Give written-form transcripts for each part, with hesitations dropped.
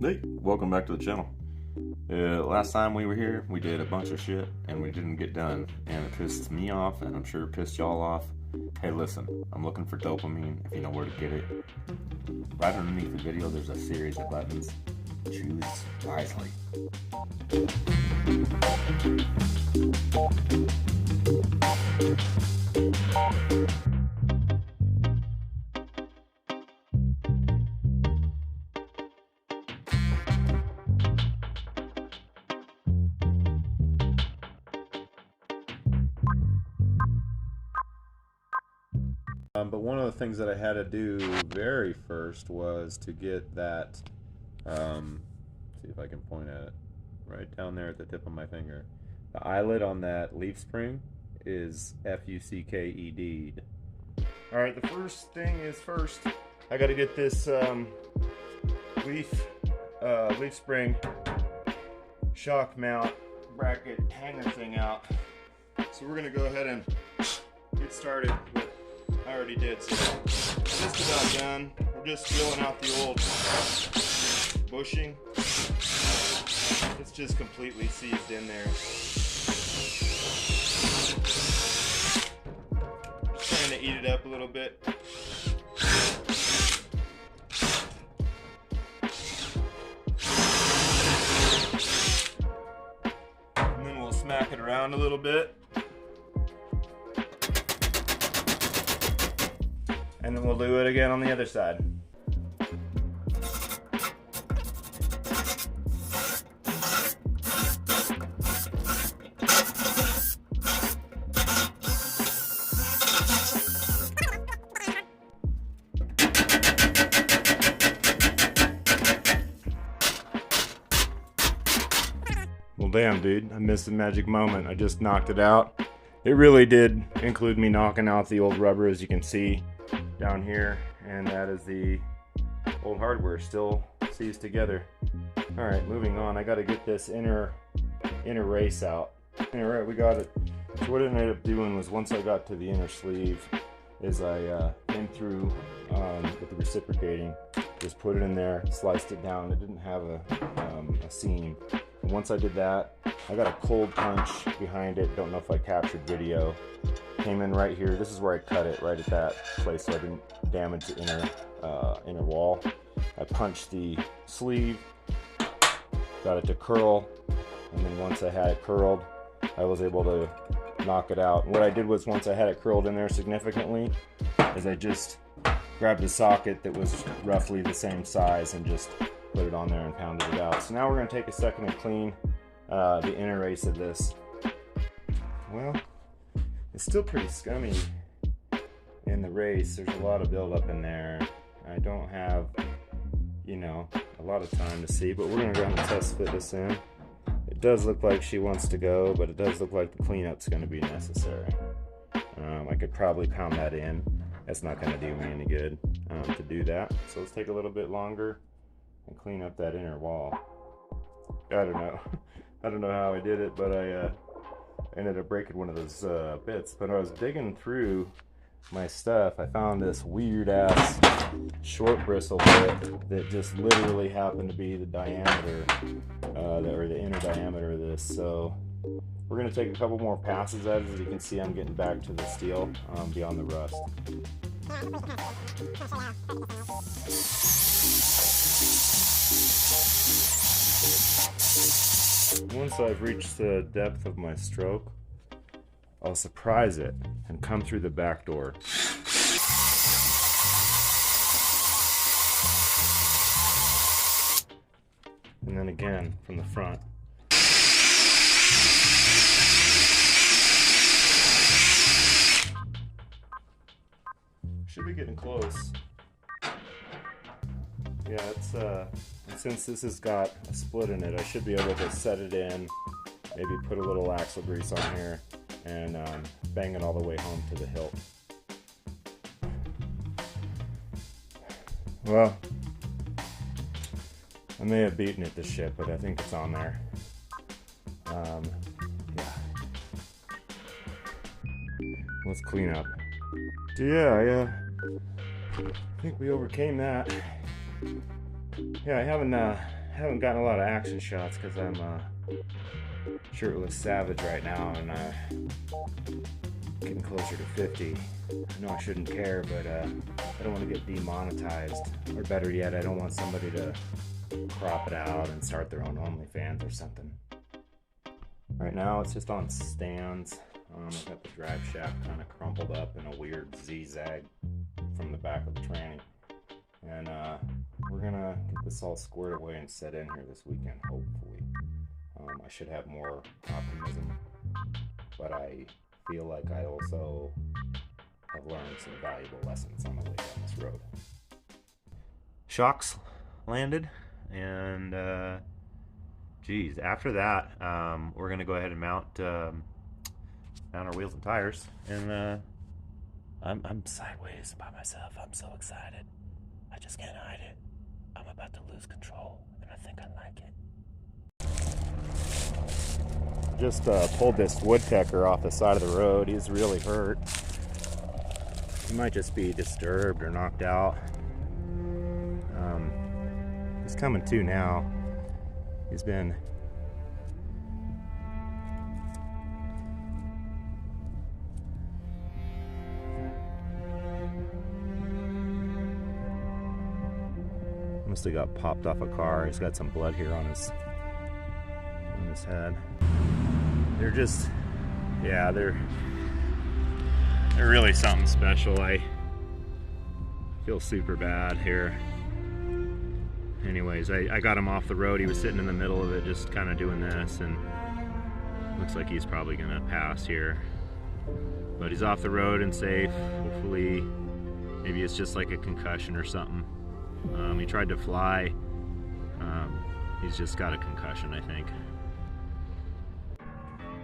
Hey, welcome back to the channel. Last time we were here, we did a bunch of shit and we didn't get done, and it pissed me off, and I'm sure it pissed y'all off. Hey, listen, I'm looking for dopamine if you know where to get it. Right underneath the video, there's a series of buttons. Choose wisely. But one of the things that I had to do very first was to get that, see if I can point at it, right down there at the tip of my finger. The eyelet on that leaf spring is F-U-C-K-E-D. Alright, the first thing is first, I got to get this leaf spring shock mount bracket hanger thing out. So we're going to go ahead and get started with I already did, so just about done. We're just drilling out the old bushing. It's just completely seized in there. Just trying to eat it up a little bit. And then we'll smack it around a little bit. And then we'll do it again on the other side. Well, damn, dude, I missed the magic moment. I just knocked it out. It really did include me knocking out the old rubber, as you can see down here, and that is the old hardware still seized together. All right, moving on. I got to get this inner race out. All right, we got it. So what I ended up doing was, once I got to the inner sleeve, is I came through with the reciprocating, just put it in there, sliced it down. It didn't have a seam. And once I did that, I got a cold punch behind it. Don't know if I captured video. Came in right here. This is where I cut it, right at that place, so I didn't damage the inner wall. I punched the sleeve, got it to curl, and then once I had it curled, I was able to knock it out. What I did was, once I had it curled in there significantly, is I just grabbed a socket that was roughly the same size and just put it on there and pounded it out. So now we're going to take a second and clean the inner race of this. Well, it's still pretty scummy in the race. There's a lot of buildup in there. I don't have, a lot of time to see, but we're going to go ahead and test fit this in. It does look like she wants to go, but it does look like the cleanup's going to be necessary. I could probably pound that in. That's not going to do me any good to do that. So let's take a little bit longer and clean up that inner wall. I don't know. I don't know how I did it, but I ended up breaking one of those bits. But I was digging through my stuff. I found this weird ass short bristle bit that just literally happened to be the diameter, or the inner diameter of this. So we're going to take a couple more passes at it. As you can see, I'm getting back to the steel beyond the rust. Once I've reached the depth of my stroke, I'll surprise it and come through the back door. And then again from the front. Should be getting close. Yeah, it's and since this has got a split in it, I should be able to set it in, maybe put a little axle grease on here, and bang it all the way home to the hilt. Well, I may have beaten it this shit, but I think it's on there. Yeah. Let's clean up. So yeah, I think we overcame that. Yeah, I haven't haven't gotten a lot of action shots because I'm shirtless savage right now, and getting closer to 50. I know I shouldn't care, but I don't want to get demonetized, or better yet, I don't want somebody to crop it out and start their own OnlyFans or something. Right now it's just on stands. I've got the drive shaft kind of crumpled up in a weird zigzag from the back of the tranny, and we're gonna get this all squared away and set in here this weekend, hopefully. I should have more optimism, but I feel like I also have learned some valuable lessons on the way down this road. Shocks landed, and geez, after that, we're gonna go ahead and mount our wheels and tires, and I'm sideways by myself. I'm so excited. I just can't hide it. I'm about to lose control, and I think I like it. Just pulled this woodpecker off the side of the road. He's really hurt. He might just be disturbed or knocked out. He's coming to now. He's been must have got popped off a car. He's got some blood here on his head. They're just, yeah, they're really something special. I feel super bad here. Anyways, I got him off the road. He was sitting in the middle of it, just kind of doing this, and looks like he's probably gonna pass here. But he's off the road and safe. Hopefully, maybe it's just like a concussion or something. He tried to fly. He's just got a concussion, I think.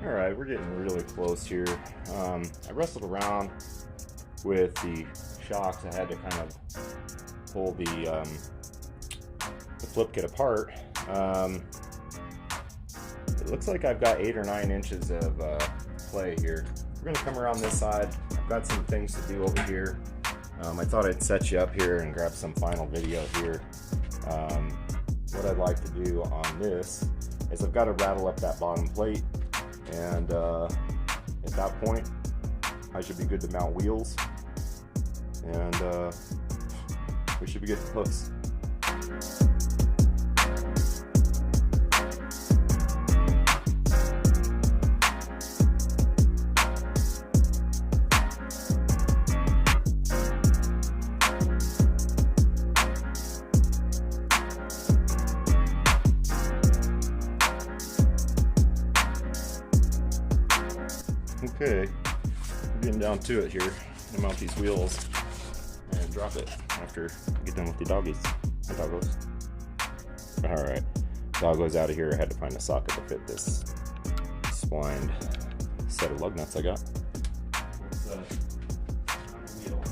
All right, we're getting really close here. I wrestled around with the shocks. I had to kind of pull the flip kit apart. It looks like I've got 8 or 9 inches of play here. We're gonna come around this side. I've got some things to do over here. I thought I'd set you up here and grab some final video here. What I'd like to do on this is I've got to rattle up that bottom plate, and at that point I should be good to mount wheels, and we should be getting close. Okay, we're getting down to it here. I'm gonna mount these wheels and drop it after I get done with the doggies. Hi, doggos. Alright, doggo's out of here. I had to find a socket to fit this splined set of lug nuts I got. Let's mount the wheel.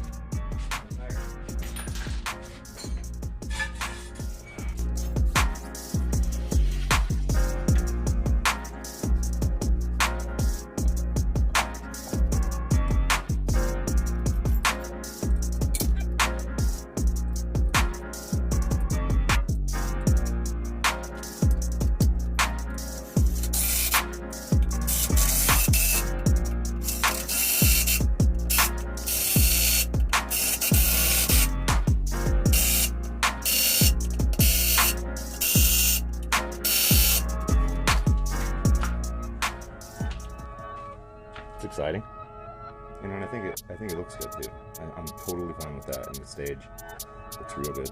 It's exciting, and I think it looks good too. I'm totally fine with that. And the stage looks real good.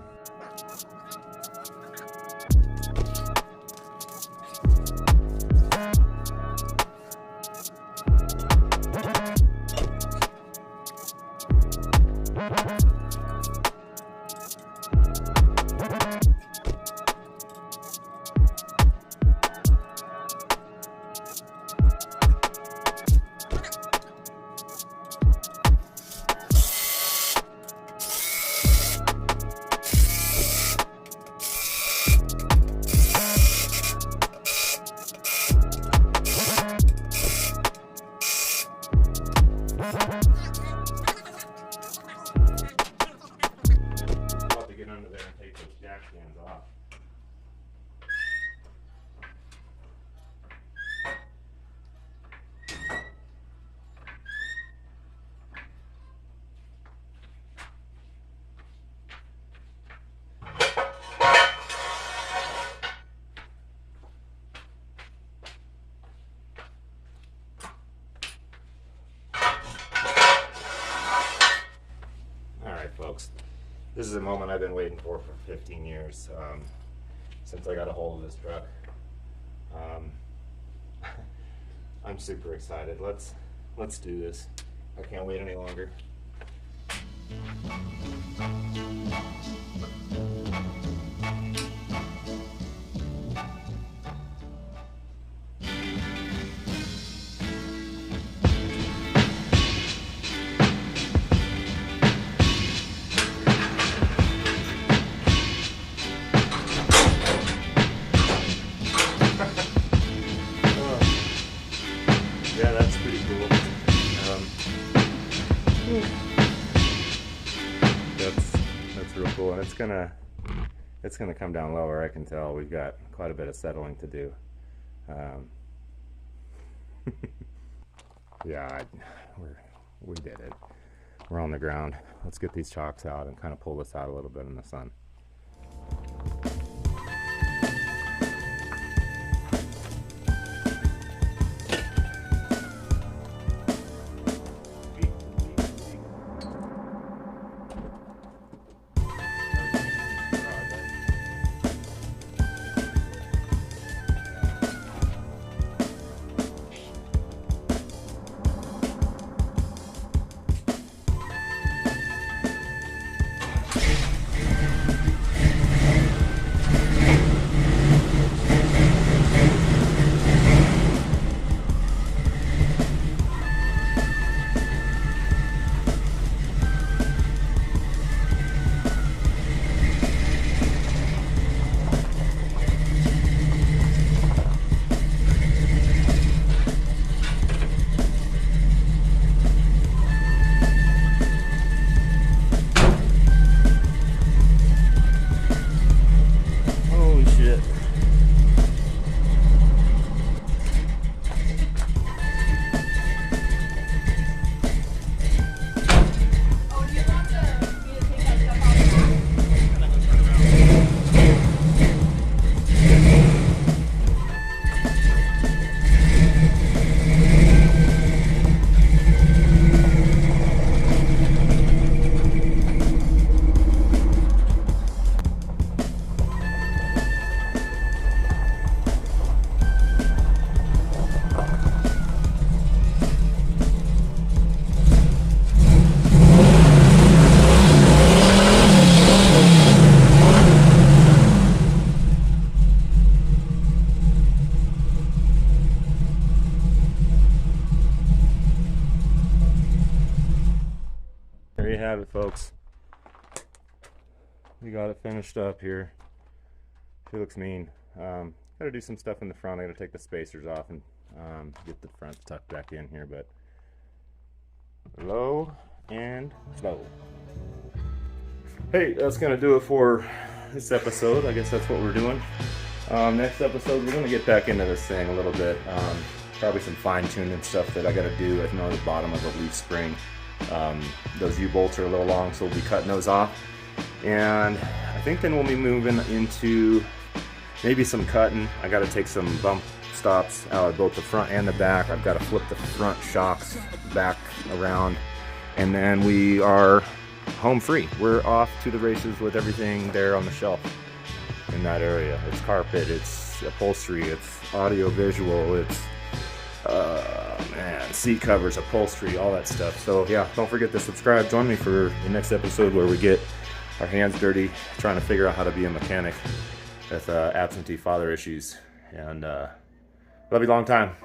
This is a moment I've been waiting for 15 years, since I got a hold of this truck. I'm super excited. Let's do this. I can't wait any longer. Yeah, that's pretty cool. That's real cool, and it's gonna come down lower. I can tell we've got quite a bit of settling to do. Yeah, we did it. We're on the ground. Let's get these chocks out and kind of pull this out a little bit in the sun. There you have it, folks. We got it finished up here. She looks mean. Gotta do some stuff in the front. I gotta take the spacers off and get the front tucked back in here, but low and slow. Hey, that's gonna do it for this episode. I guess that's what we're doing. Next episode, we're gonna get back into this thing a little bit. Probably some fine-tuning stuff that I gotta do. I know the bottom of the leaf spring. Those U-bolts are a little long, so we'll be cutting those off. And I think then we'll be moving into maybe some cutting. I got to take some bump stops out of both the front and the back. I've got to flip the front shocks back around, and then we are home free. We're off to the races with everything there on the shelf in that area. It's carpet, it's upholstery, it's audio visual, it's man, seat covers, upholstery, all that stuff. So yeah, don't forget to subscribe. Join me for the next episode where we get our hands dirty trying to figure out how to be a mechanic with absentee father issues. And love you long time.